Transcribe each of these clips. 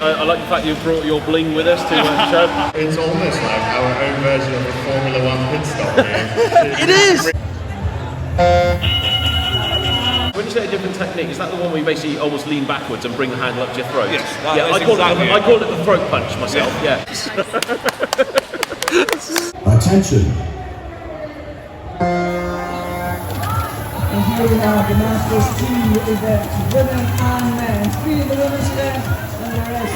I like the fact you brought your bling with us to show. It's almost like our own version of a Formula One pit stop here. It is! When you say a different technique, is that the one where you basically almost lean backwards and bring the handle up to your throat? Yes. I call it the throat punch myself, yeah. Attention. And here we have the Masters 2 event, women and men. 3 of the women's event and the rest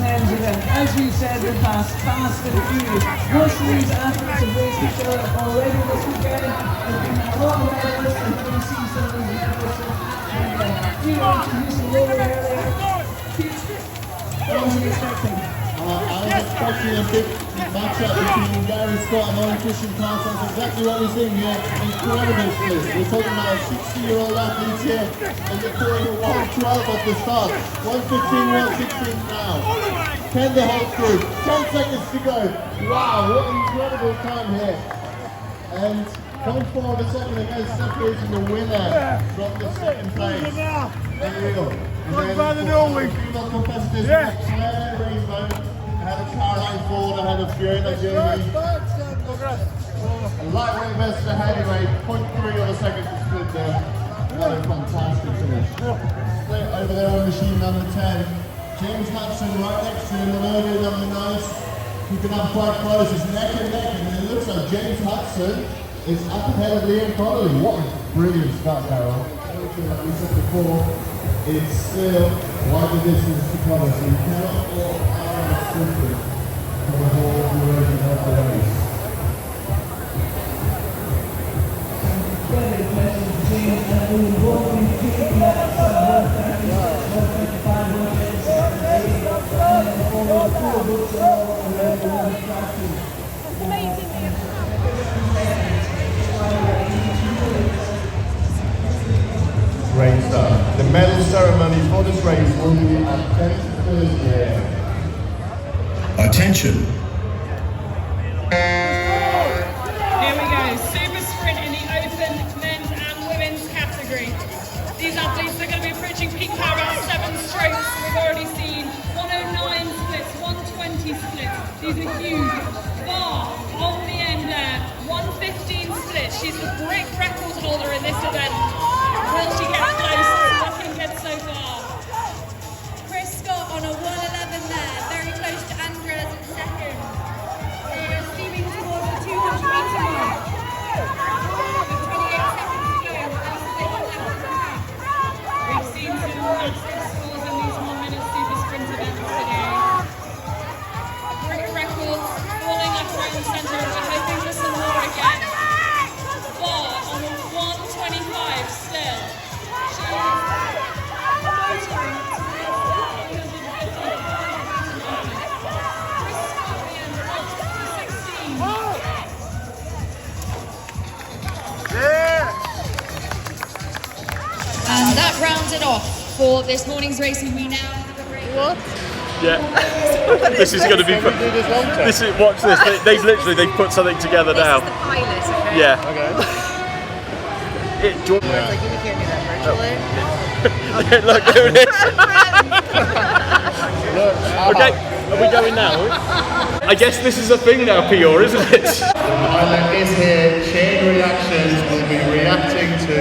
men's event. As we said in the past, fast and furious. Most of these athletes have raced each other already this weekend. There's been a lot of medalists and we've seen some of these medalists. We were introducing Loïc earlier. What was he expecting? I was expecting a big matchup between Gary Scott and Kristian. That's exactly what we're seeing here. Incredible split. We're talking about a 60-year-old athlete here, and they're calling a 112 at the start. 115, 116 now. Can they hold through? 10 seconds to go. Wow, what an incredible time here. And coming forward a second ago, separating the winner from the second place. Unreal. And then Norway. Female competitors, Sinclair, Rainbow. Ahead of Karlsen forward, ahead of Guriardóttir. Lightweight versus the heavyweight, 0.3 of a second to split there. What a fantastic finish. Split over there on machine number 10. James Hansen right next to him, the earlier number 9. Keeping up quite close, it's neck and neck, and it looks like James Hansen is up ahead of Liam Connolly. What a brilliant start, Carol. Like we said before, it's still quite a distance to cover, so you cannot walk out of simply for the whole duration of the race. Great stuff. The medal ceremony for this race will be at 10 Thursday. Attention. Here we go, super sprint in the open men's and women's category. These athletes are going to be approaching peak power at 7 strokes. We've already seen 109 splits, 120 splits. These are huge. Bar on the end there, 115 splits. She's the BRIC record holder in this event. Will she get close? It's looking good so far. Chris Scott on a 111 there, very close to Andres in second. They're steaming towards the 200 metre mark. With 28 seconds to go, We've seen some massive scores in these 1 minute super sprint events today. BRIC records falling left, right and centre, and we're hoping for some more again. Bar on the 125 still. And that rounds it off for this morning's racing. We now have a break. What? Yeah. This is going to be. This is, watch this. They've put something together now. This is the pilot, okay? Yeah. Okay. It's like, you can't do that virtually. Yeah, look, there it is. Okay, are we going now? I guess this is a thing now, Pior, isn't it? The pilot is here. Chain reactions will be reacting to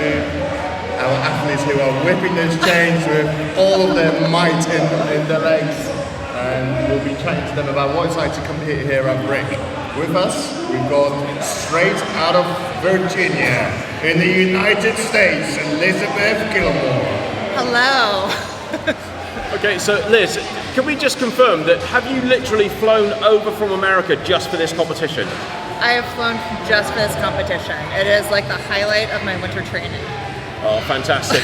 our athletes who are whipping those chains with all of their might in their legs. And we'll be chatting to them about what it's like to compete here at BRIC. With us, we've got straight out of Virginia in the United States, Elizabeth Gilmore. Hello. Okay, so Liz, can we just confirm that have you literally flown over from America just for this competition? I have flown just for this competition. It is like the highlight of my winter training. Oh, fantastic.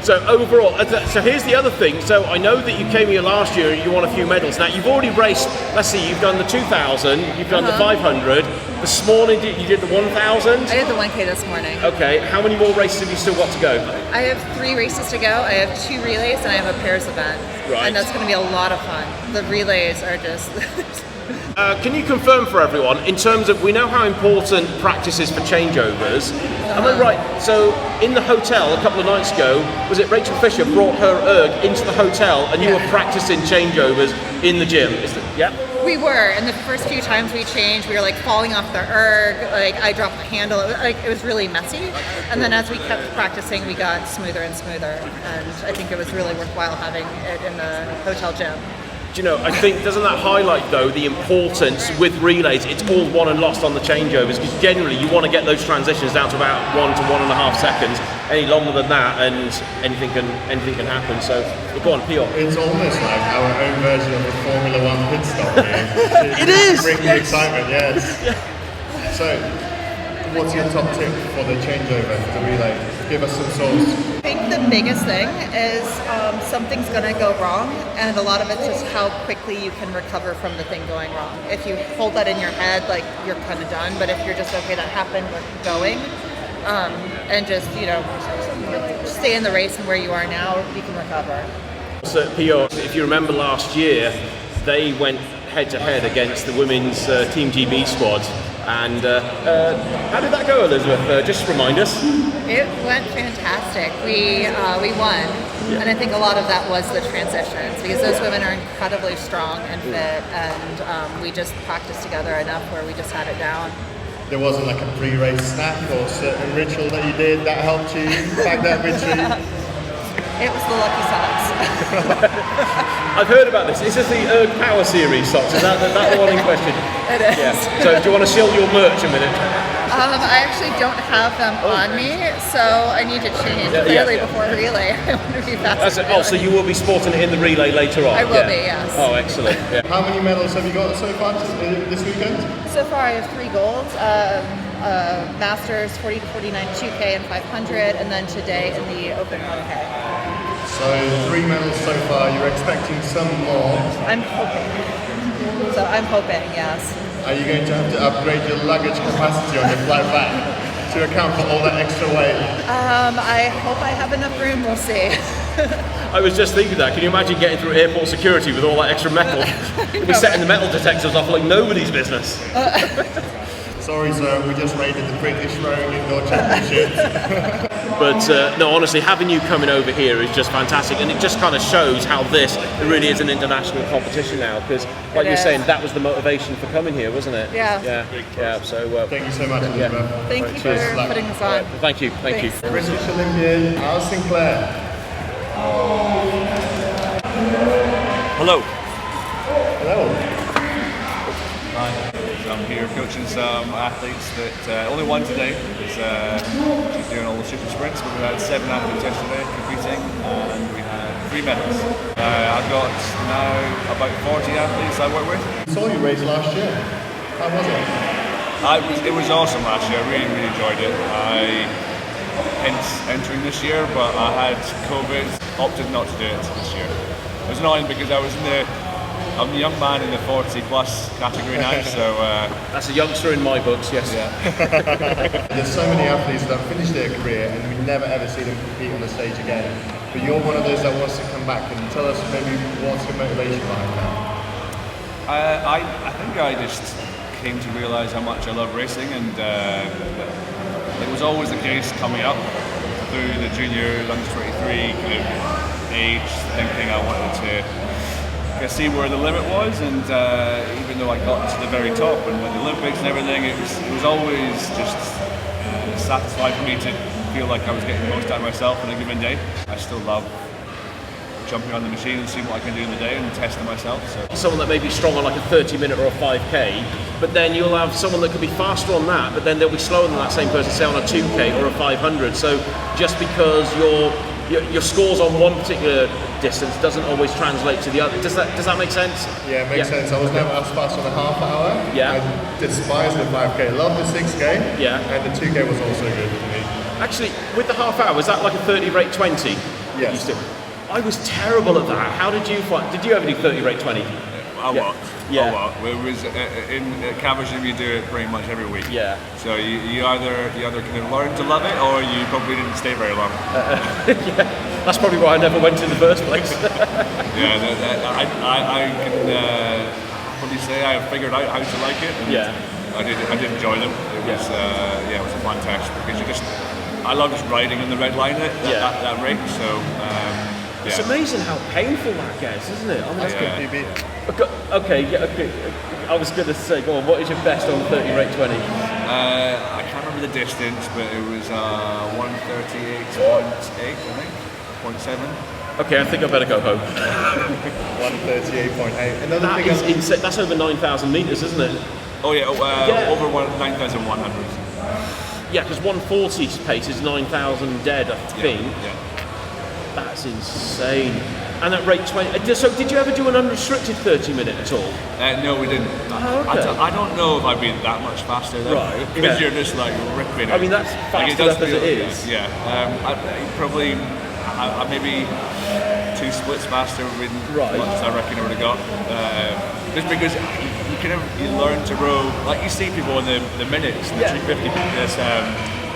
So overall, so here's the other thing. So I know that you came here last year and you won a few medals. Now you've already raced, let's see, you've done the 2,000, you've done the 500. This morning you did the 1,000? I did the 1K this morning. Okay, how many more races have you still got to go? I have 3 races to go. I have 2 relays and I have a pairs event. Right. And that's going to be a lot of fun. The relays are just... Can you confirm for everyone, in terms of, we know how important practice is for changeovers, Am I right? So in the hotel a couple of nights ago, was it Rachel Fisher brought her erg into the hotel and you were practicing changeovers in the gym? Yeah? We were, and the first few times we changed, we were like falling off the erg, like I dropped the handle, it was really messy. And then as we kept practicing, we got smoother and smoother, and I think it was really worthwhile having it in the hotel gym. Do you know, I think, doesn't that highlight though the importance with relays, it's all won and lost on the changeovers, because generally you want to get those transitions down to about 1 to 1.5 seconds. Any longer than that and anything can happen. So go on, Pio. It's almost like our own version of a Formula One pit stop here. It is! Bring the excitement, yes. Yeah. So, what's your top tip for the changeover, the relay? Give us some source. I think the biggest thing is something's going to go wrong, and a lot of it's just how quickly you can recover from the thing going wrong. If you hold that in your head, like, you're kind of done, but if you're just, okay, that happened, we're going, and just, you know, stay in the race and where you are now, you can recover. So, Pio, if you remember last year, they went head-to-head against the women's Team GB squad. And how did that go, Elizabeth? Just remind us. It went fantastic. We won, and I think a lot of that was the transitions, because those women are incredibly strong and fit, and we just practiced together enough where we just had it down. There wasn't like a pre-race snack or certain ritual that you did that helped you bag that victory? It was the lucky socks. I've heard about this. Is this the Erg Power Series socks? Is that the one in question? It is. Yeah. So do you want to shill your merch a minute? I actually don't have them on me, so I need to change clearly before relay. I want to be fast. So you will be sporting it in the relay later on? I will be, yes. Oh, excellent. Yeah. How many medals have you got so far this weekend? So far I have 3 golds. Masters 40 to 49 2K and 500, and then today in the Open 1K. So 3 medals so far. You're expecting some more? I'm hoping, yes. Are you going to have to upgrade your luggage capacity on your flight back to account for all that extra weight? I hope I have enough room, we'll see. I was just thinking that. Can you imagine getting through airport security with all that extra metal? We'll be setting the metal detectors off like nobody's business. Sorry, sir, we just raided the British Rowing Indoor Championships. But no, honestly, having you coming over here is just fantastic, and it just kind of shows how it really is an international competition now. Because, like you were saying, that was the motivation for coming here, wasn't it? Yeah. Yeah. So thank you so much, Elizabeth. Thank you for putting this on. Thank you. British Olympian, Sinclair. Hello. Hi. I'm here coaching some athletes that only one today is she's doing all the super sprints, but we had 7 athletes yesterday competing and we had 3 medals. I've got now about 40 athletes I work with. I saw you race last year. How was it? It was awesome last year. I really enjoyed it. I hence entering this year, but I had COVID, opted not to do it this year. It was annoying because I'm a young man in the 40 plus category now, so... That's a youngster in my books, yes. Yeah. There's so many athletes that finish their career and we never ever see them compete on the stage again. But you're one of those that wants to come back. Can you tell us maybe what's your motivation behind that? I think I just came to realise how much I love racing, and it was always the case coming up through the junior, under 23 kind of age, thinking I wanted to see where the limit was, and even though I got to the very top and won the Olympics and everything, it was always just satisfying for me to feel like I was getting the most out of myself on a given day. I still love jumping on the machine and seeing what I can do in the day and testing myself. So someone that may be strong on like a 30-minute or a 5K, but then you'll have someone that could be faster on that, but then they'll be slower than that same person, say on a 2K or a 500. So just because your scores on one particular distance doesn't always translate to the other. Does that make sense? Yeah, it makes sense. I was never as fast on a half hour. Yeah. I despise the 5K. Love the 6K. Yeah. And the 2K was also good for me. Actually, with the half hour, was that like a 30 rate 20? Yes. I was terrible at that. How did you find? Did you ever do 30 rate 20? I walked. Yeah. It was in Caversham, you do it pretty much every week. Yeah. So you either kind of learn to love it, or you probably didn't stay very long. Yeah. That's probably why I never went in the first place. Yeah. I can probably say I have figured out how to like it. And I did enjoy them. It was it was a fun test because I love just riding in the red line that rate. So it's amazing how painful that gets, isn't it? I mean, that's PB. Okay. I was going to say, go on. What is your best on 30 rate 20? I can't remember the distance, but it was 138.8, I think, 0.7. Okay, I think I better go home. 138.8. That is insane. That's over 9,000 meters, isn't it? Oh yeah, over 9,100. Yeah, because 140 pace is 9,000 dead, I think. Yeah. That's insane. And at rate 20. So did you ever do an unrestricted 30 minute at all? No, we didn't. Oh, okay. I don't know if I'd be that much faster though. Right. Because you're just like ripping. I mean, that's fast enough as it is. Yeah. Probably maybe 2 splits faster with what I reckon I would have got. Just because you learn to row, like you see people in the minutes, the 250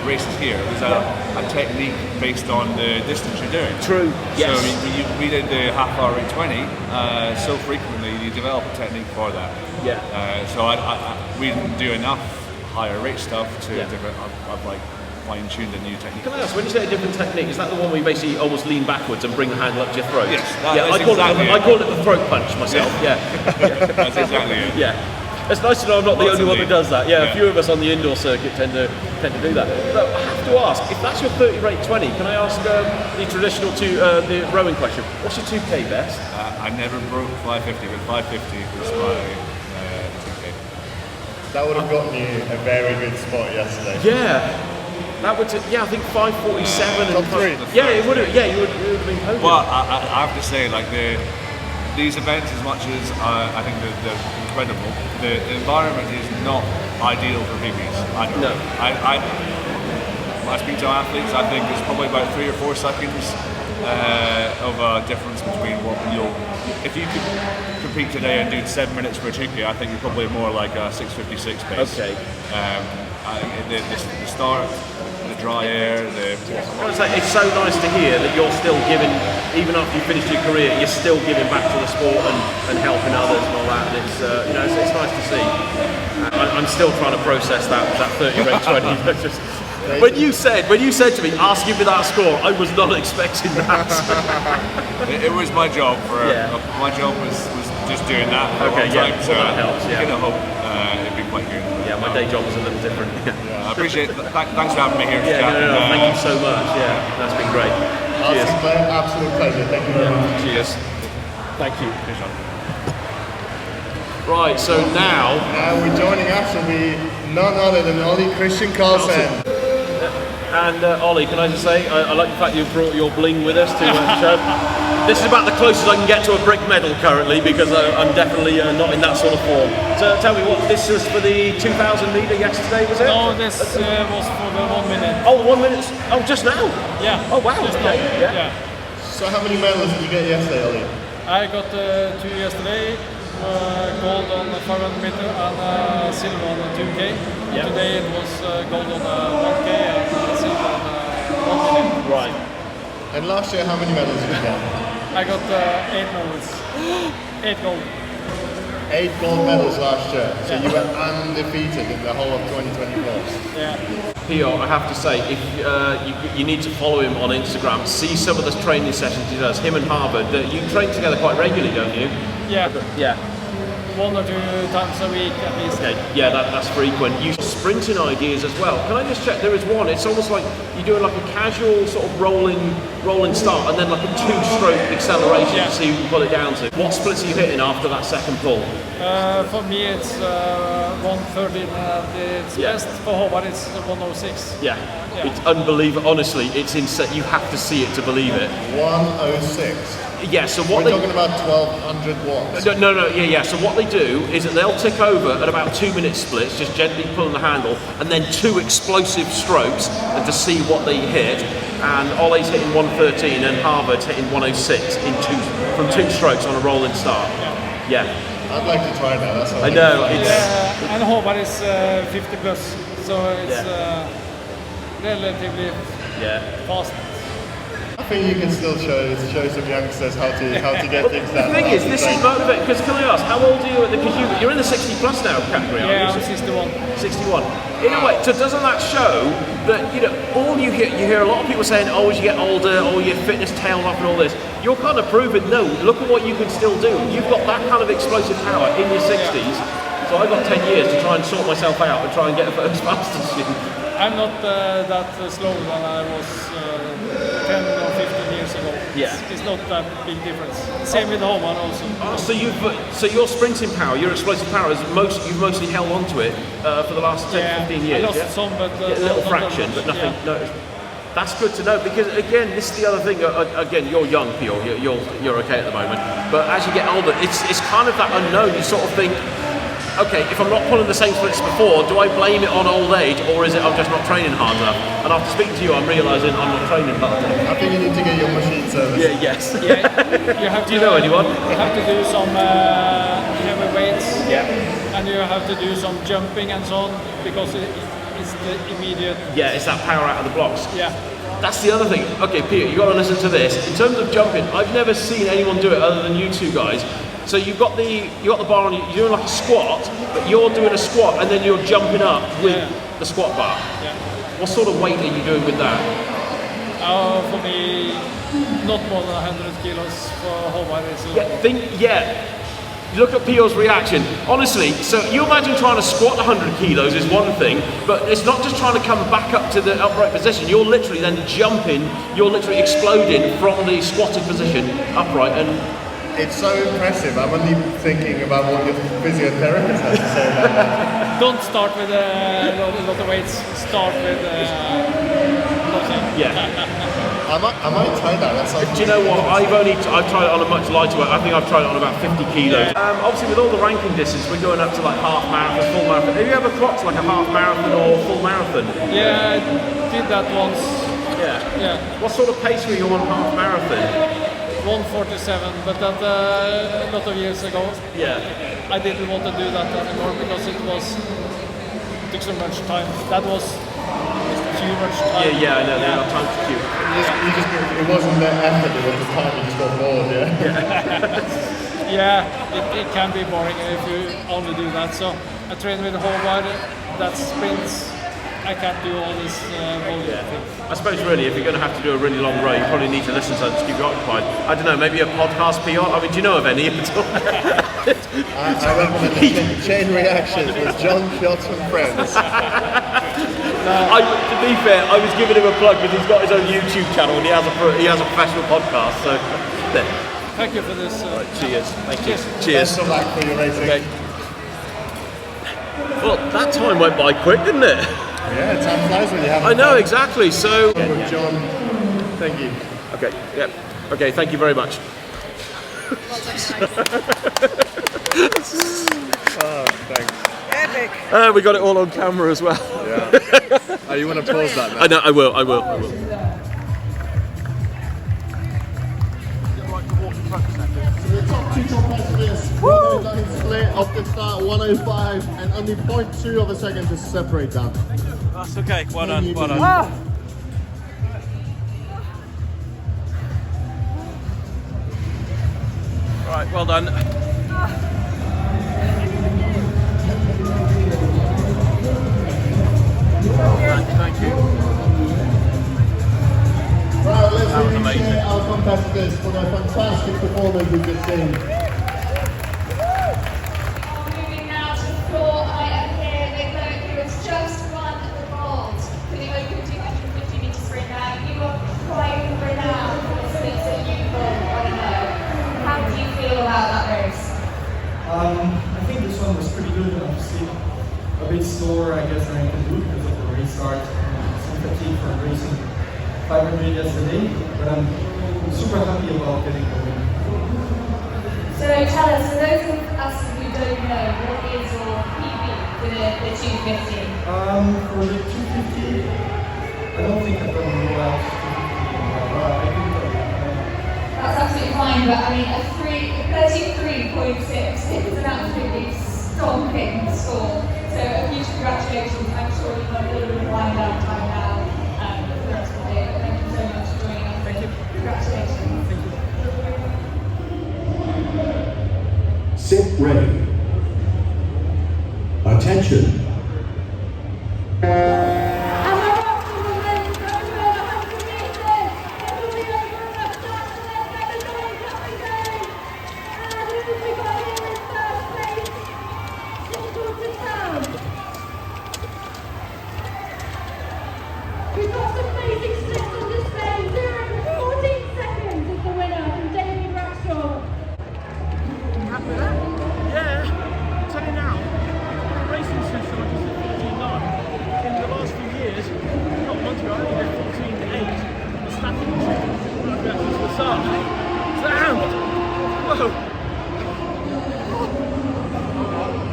races here. There's a technique based on the distance you're doing. True. Yes. So we did the half hour rate 20 so frequently you develop a technique for that. Yeah. So we didn't do enough higher rate stuff to I've like fine-tuned a new technique. Can I ask, when you say a different technique, is that the one where you basically almost lean backwards and bring the handle up to your throat? Yes. I call it the throat punch myself. Yeah. That's exactly it. Yeah. It's nice to know I'm not the only one that does that. Yeah, a few of us on the indoor circuit tend to do that. But I have to ask, if that's your 30 rate 20, can I ask the traditional the rowing question? What's your 2K best? I never broke 550, but 550 was my 2K. That would have gotten you a very good spot yesterday. Yeah. That would, I think 547 top 3. Yeah, it would have. Yeah, you would have been podium. Well, I have to say, like these events, as much as I think they're incredible, the environment is not ideal for PBs. No. When I speak to athletes, I think there's probably about 3 or 4 seconds of a difference between what if you could compete today and do 7 minutes for a 2K, I think you're probably more like a 6:56 pace. Okay. The start, the dry air, it's so nice to hear that you're still giving, even after you finished your career, you're still giving back to the sport and helping others and all that. And it's nice to see. I'm still trying to process that 30 rate 20. When you said to me, ask me that score, I was not expecting that. It was my job. My job was just doing that for a long time. So that helps. I hope it'd be quite good. Yeah, my day job was a little different. I appreciate it. Thanks for having me here. Thank you so much. Yeah, that's been great. Cheers. Sinclair, absolute pleasure. Thank you very much. Cheers. Thank you. Right, so now we're joining us will be none other than Kristian Karlsen. And Ollie, can I just say, I like the fact you brought your bling with us to show. This is about the closest I can get to a BRIC medal currently because I'm definitely not in that sort of form. So tell me what, this was for the 2,000 metre yesterday, was it? No, this was for the 1 minute. Oh, 1 minute? Oh, just now? Yeah. Oh, wow. Okay. Yeah. So how many medals did you get yesterday, Ollie? I got 2 yesterday, gold on the 500 metre and silver on the 2K. Yeah. Today it was gold on the 1K and silver on the 1 minute. Right. And last year, how many medals did you get? I got 8 medals. 8 gold. 8 gold medals last year. So you were undefeated in the whole of 2024. Yeah. Pio, I have to say, if you need to follow him on Instagram, see some of the training sessions he does, him and Harvard. You train together quite regularly, don't you? Yeah. Yeah. 1 or 2 times a week at least. Okay, yeah, that's frequent. You sprinting ideas as well. Can I just check? There is one. It's almost like you're doing like a casual sort of rolling start, and then like a 2-stroke acceleration to see what you pull it down to. What splits are you hitting after that second pull? For me, it's 1:13. It's best for Hobart. It's 1:06. Yeah, it's unbelievable. Honestly, it's insane. You have to see it to believe it. 1:06. Yeah, so what we're talking about 1,200 watts. No, yeah. So what they do is that they'll tick over at about 2-minute splits, just gently pulling the handle, and then 2 explosive strokes, and to see what they hit. And Ollie's hitting 1:13, and Harvard's hitting 1:06 from 2 strokes on a rolling start. Yeah. I'd like to try that. That's I know. And Hobart is 50 plus, so it's relatively fast. I think you can still show some youngsters how to get things done. The thing is, this is motivating, because can I ask, how old are you? Because you're in the 60 plus now category, aren't you? Yeah, I'm 61. 61. In a way, so doesn't that show that, all you hear a lot of people saying, oh, as you get older, oh, your fitness tails off and all this. You're kind of proving, no, look at what you can still do. You've got that kind of explosive power in your 60s. So I've got 10 years to try and sort myself out and try and get a first masters. I'm not that slow than I was 10 or 15 years ago. Yeah. It's not that big difference. Same with Homan also. Oh, so your sprinting power, your explosive power, you've mostly held on to it for the last 10, 15 years. I lost some, but a little fraction, but nothing. No, that's good to know, because again, this is the other thing. Again, you're young, Pio. You're okay at the moment, but as you get older, it's kind of that unknown. You sort of think, okay, if I'm not pulling the same splits before, do I blame it on old age, or is it I'm just not training hard enough? And after speaking to you, I'm realising I'm not training hard enough. I think you need to get your machine serviced. Yeah, yes. Yeah, you have do you know anyone? You have to do some heavy weights. Yeah. And you have to do some jumping and so on, because it's the immediate. Yeah, it's that power out of the blocks. Yeah. That's the other thing. Okay, Peter, you got to listen to this. In terms of jumping, I've never seen anyone do it other than you two guys. So you've got the bar on, you're doing like a squat, but you're doing a squat and then you're jumping up with the squat bar. Yeah. What sort of weight are you doing with that? For me, not more than 100 kilos for Homan. Look at Pio's reaction. Honestly, so you imagine trying to squat 100 kilos is one thing, but it's not just trying to come back up to the upright position. You're literally then jumping, you're literally exploding from the squatted position upright, and it's so impressive. I'm only thinking about what your physiotherapist has to say about that. Don't start with a lot of weights. Start with nothing. Yeah. I might try that. That's like, do you know what? I've tried it on a much lighter weight. I think I've tried it on about 50 kilos. Obviously, with all the ranking distance, we're going up to like half marathon, full marathon. Have you ever clocked like a half marathon or full marathon? Yeah, I did that once. Yeah. What sort of pace were you on half marathon? 1:47, but that a lot of years ago. Yeah. I didn't want to do that anymore because it took so much time. That was too much time. Yeah, I know. They have time to queue. It wasn't the effort, it was the time you just got bored, Yeah, it can be boring if you only do that. So I train with Håvard, that's sprints. I can't do all this volume thing. I suppose really, if you're going to have to do a really long row, you probably need to listen to something to keep you occupied. I don't know, maybe a podcast PR? I mean, do you know of any at all? I recommend the Chain Reactions with John, Shots and Friends. To be fair, I was giving him a plug because he's got his own YouTube channel and he has a professional podcast. So, there. Thank you for this. Right, cheers. Thank you. Best Cheers. of luck for your racing. Okay. Well, that time went by quick, didn't it? Yeah, time flies when you have. I know, exactly. So, John, thank you. Okay. Yep. Okay. Thank you very much. Thanks. Epic. We got it all on camera as well. Yeah. Oh, you want to pause that now? I know. I will. The top two competitors will go in split off the start 105 and only 0.2 of a second to separate them. That's okay. Well done. Right, well done. Thank you. Right, let's That was amazing. introduce our competitors for their fantastic performance we've just seen. Moving now to the floor, I am here with Loïc, who has just won the gold for the Open 250 metre sprint. Now, you are quite renowned for the splits that you've won, I know. How do you feel about that race? I think this one was pretty good. Obviously, a bit slower, I guess, than I can do because of the race start. Some fatigue from racing 500 yesterday, but I'm super happy about getting the win. So tell us, for those of us who don't know, what is your PB for the 250? For the 250, I don't think I've done well out 250, but I think That's absolutely fine, but I mean, a 33.6 is an absolutely stomping score. So a huge congratulations. I'm sure you've got a little bit of wind down time now for the rest of the day, but thank you so much for joining us. Thank you. ready. Attention.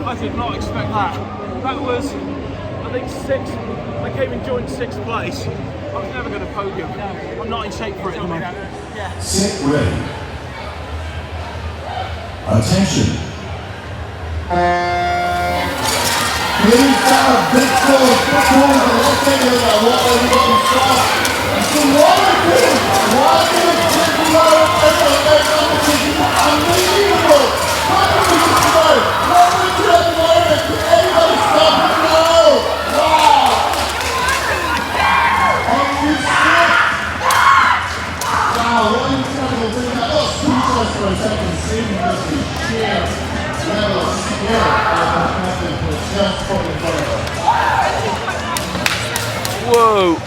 I did not expect that. That was, I think, sixth. I came in joint sixth place. I was never going to podium. I'm not in shape for it at the moment. Sit ready. Attention. Please have a big call. Let's take a look at what we've got in stock. It's a wonderful. Why did it take a lot of competition? Unbelievable. How did we just go? What are we doing at the moment? Can anybody stop it now? Wow. On you sit. Wow, what incredible thing. I got speechless for a second seeing just the sheer level of skill of the athlete who just put in front of us. Whoa.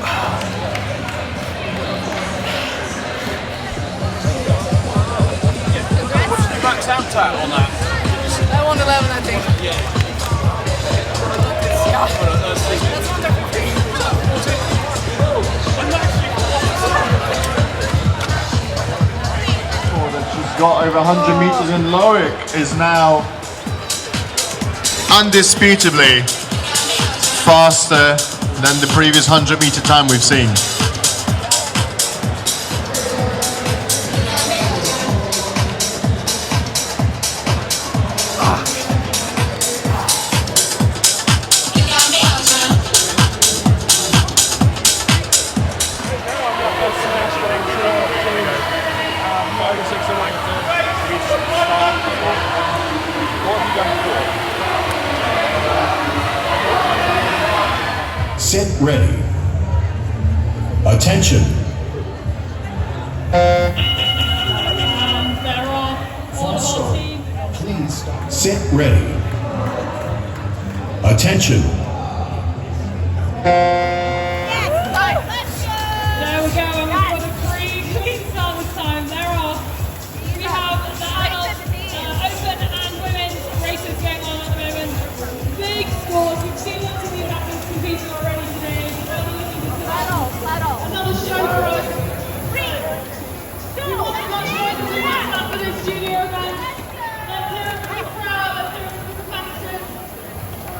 Max out on that? 111, I think. Yeah. That's That she's got over 100 meters, and Loïc is now undisputably faster than the previous 100-meter time we've seen. Sit ready. Attention. Please sit ready. Attention. There we go, and we've got a free clean start this time. There are. We have the adult, open and women's races going on at the moment. Big scores. We've seen lots of these athletes competing already today. Really looking to see another show for us. We want as much noise as we can for this junior event. Let's hear it for the crowd. Let's hear it for the competitors.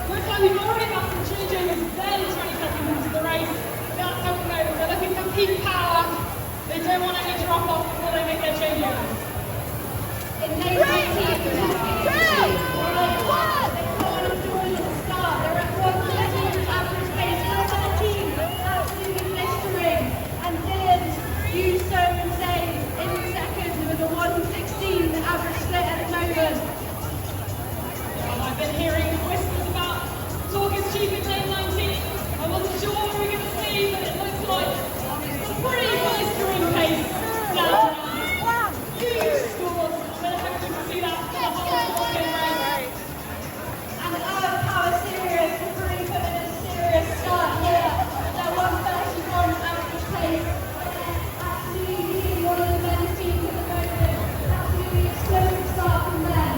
Looks like we've already got some changing. It's barely 20 seconds into the race. That's how we know they're looking for peak power. They don't want any drop off before they make their changes. It may be and did you so insane in seconds with a 1:16 average split at the moment. I've been hearing whispers about talk is cheap in lane 19. I wasn't sure what we were going to see, but it looks like a pretty blistering pace down. Huge scores. We're hoping to see that for the whole walk-in race. And our power series has really put in a serious start here. Their 1:31 average pace. Absolutely leading one of the men's teams at the moment. Absolutely explosive start from them.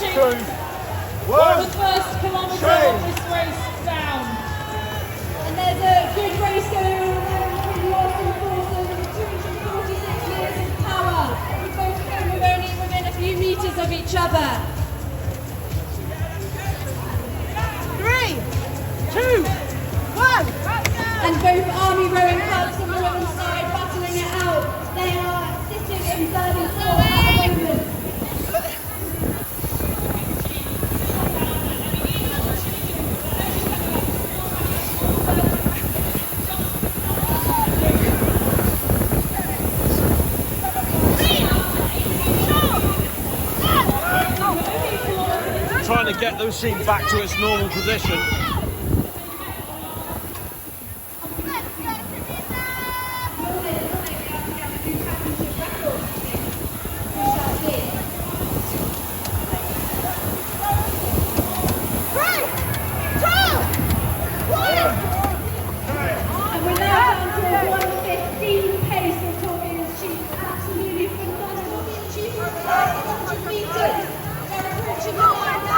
approaching the first kilometre of this race down. And there's a good race going on between Lost and Forces with 246 metres of power. We both come with only within a few metres of each other. 3, 2, 1. And both army rowing clubs on the women's side battling it out. They are sitting in third and fourth at the moment. Trying to get those sheep back to its normal position. And we're now down to 1:15 pace. We're talking sheep absolutely fantastic. Sheep are 500 metres. They're approaching the line now.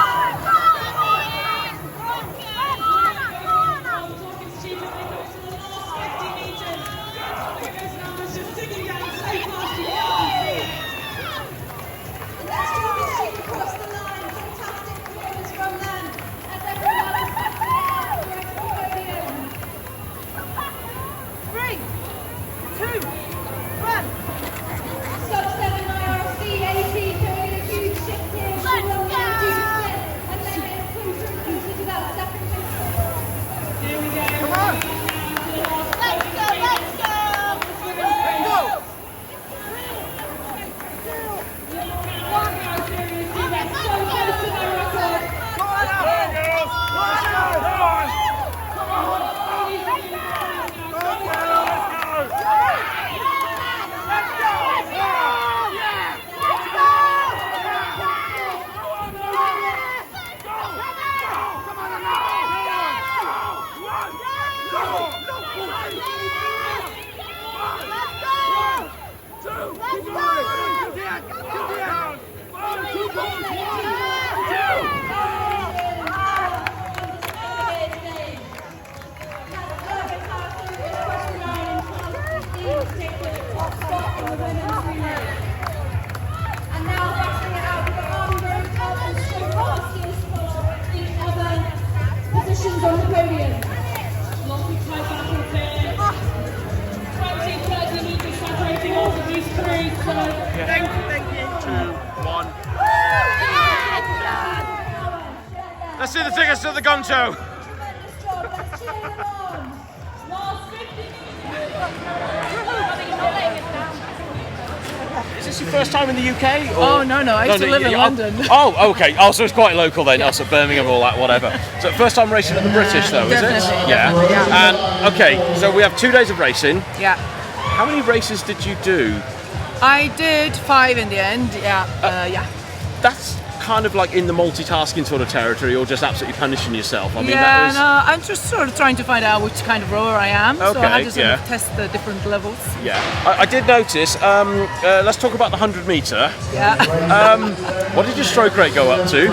On the podium. Lots of tight battles here. 20-30 metres separating all of these three. So Thank you. 2, 1. Let's see the tickets to the gun show. Tremendous job. Let's cheer them on. last 50 Is this your first time in the UK? Or? Oh, no, I used to live in London. Oh, okay. Oh, so it's quite local then. Also Birmingham, all that, whatever. So first time racing at the British though, is it? Yeah. And okay, so we have 2 days of racing. Yeah. How many races did you do? I did 5 in the end. Yeah. That's kind of like in the multitasking sort of territory, or just absolutely punishing yourself. I mean, I'm just sort of trying to find out which kind of rower I am. Okay, so I had to sort of test the different levels. Yeah, I did notice. Let's talk about the 100 metre. Yeah. What did your stroke rate go up to?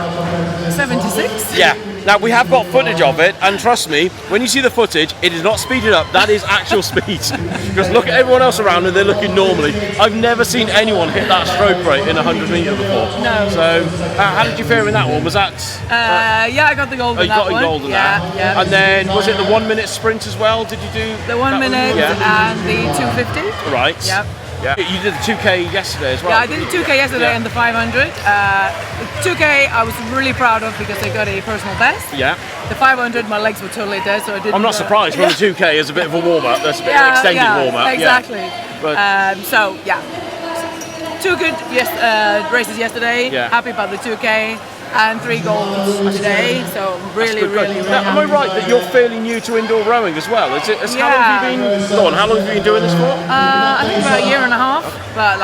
76. Yeah. Now we have got footage of it, and trust me, when you see the footage, it is not speeded up. That is actual speed. Because look at everyone else around, and they're looking normally. I've never seen anyone hit that stroke rate in 100 metre before. No. So, how did you fare in that one? Was that? Yeah, I got the gold in that one. You got a gold in that. Yeah. And then was it the 1 minute sprint as well? Did you do the 1 minute and the 250? Right. Yep. Yeah. You did the 2K yesterday as well. Yeah, I did the 2K yesterday and the 500. The 2K I was really proud of because I got a personal best. Yeah. The 500, my legs were totally dead, so I didn't. I'm not surprised when the 2K is a bit of a warm up. That's a bit of an extended warm up. Exactly. Yeah. But, so yeah, 2 good races yesterday. Yeah. Happy about the 2K. And 3 golds today, so really now, am I right that you're fairly new to indoor rowing as well? How long have you been? Go on, how long have you been doing this for? I think about 1.5 years, but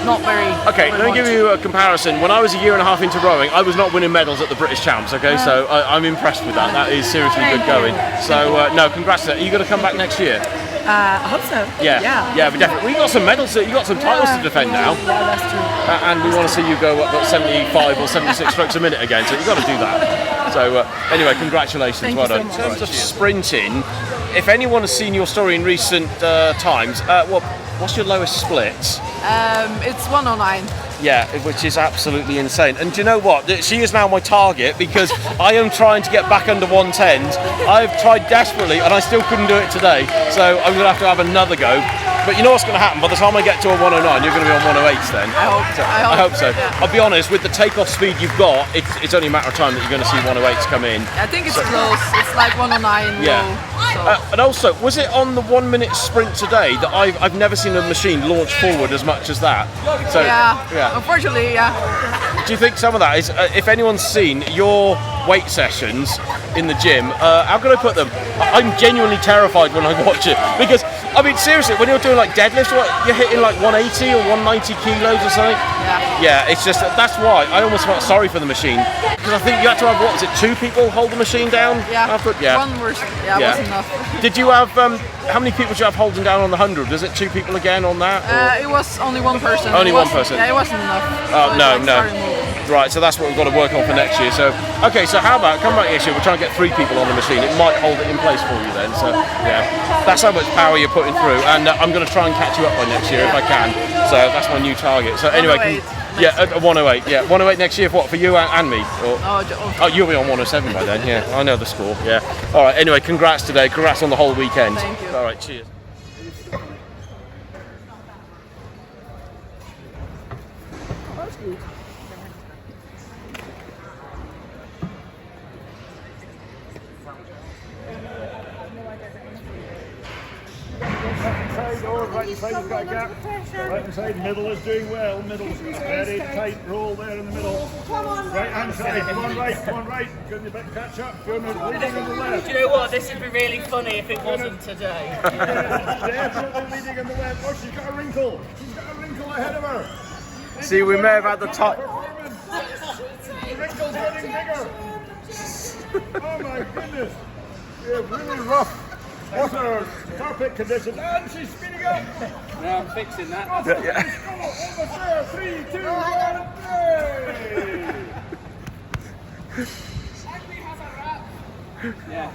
not very. Okay, let me give you a comparison. When I was 1.5 years into rowing, I was not winning medals at the British Champs. Okay, so I'm impressed with that. That is seriously good going. So no, congrats. Are you going to come back next year? I hope so. Yeah, but definitely. We've got some medals, you've got some titles to defend now. Yeah, that's true. And we want to see you go up at 75 or 76 strokes a minute again, so you've got to do that. So anyway, congratulations, Thank well you done. so much. In terms of sprinting, if anyone has seen your story in recent times, what's your lowest split? It's 109. Yeah, which is absolutely insane. And do you know what? She is now my target because I am trying to get back under 110s. I've tried desperately and I still couldn't do it today. So I'm going to have another go. But you know what's going to happen? By the time I get to a 109, you're going to be on 108s then. I hope so. Yeah. I'll be honest, with the takeoff speed you've got, it's only a matter of time that you're going to see 108s come in. I think it's close. It's like 109 yeah. low. So. And also, was it on the 1 minute sprint today that I've never seen a machine launch forward as much as that? So, yeah. Unfortunately, yeah. Do you think some of that is, if anyone's seen your weight sessions in the gym, how can I put them? I'm genuinely terrified when I watch it because, I mean, seriously, when you're doing like deadlifts, you're hitting like 180 or 190 kilos or something. Yeah, it's just that's why I almost felt sorry for the machine because I think you had to have what was it, 2 people hold the machine down? One was wasn't enough. Did you have how many people did you have holding down on the 100? Was it 2 people again on that? It was only one person. Only one person. Yeah, it wasn't enough. Oh no. Right, so that's what we've got to work on for next year. So, okay, so how about come back next year? We'll try and get 3 people on the machine. It might hold it in place for you then. So, yeah, that's how much power you're putting through. And I'm going to try and catch you up by next year if I can. So that's my new target. So anyway, 108. Yeah, 108 next year. For you and me? Or, you'll be on 107 by then. Yeah, I know the score. Yeah. All right. Anyway, congrats today. Congrats on the whole weekend. Thank you. All right. Cheers. Right inside, we've got a gap. Right inside, middle is doing well. Middle's very tight roll there in the middle. Right hand side, come on right. Going a bit catch up. Going leading on the left. Do you know what? This would be really funny if it wasn't today. Definitely leading on the left. Oh, she's got a wrinkle. She's got a wrinkle ahead of her. See, we may have had the top. The wrinkle's getting bigger. Oh my goodness. Yeah, really rough. Water, carpet conditions, and she's speeding up! No, I'm fixing that. Almost there, 3, 2, 1, 3! Yeah.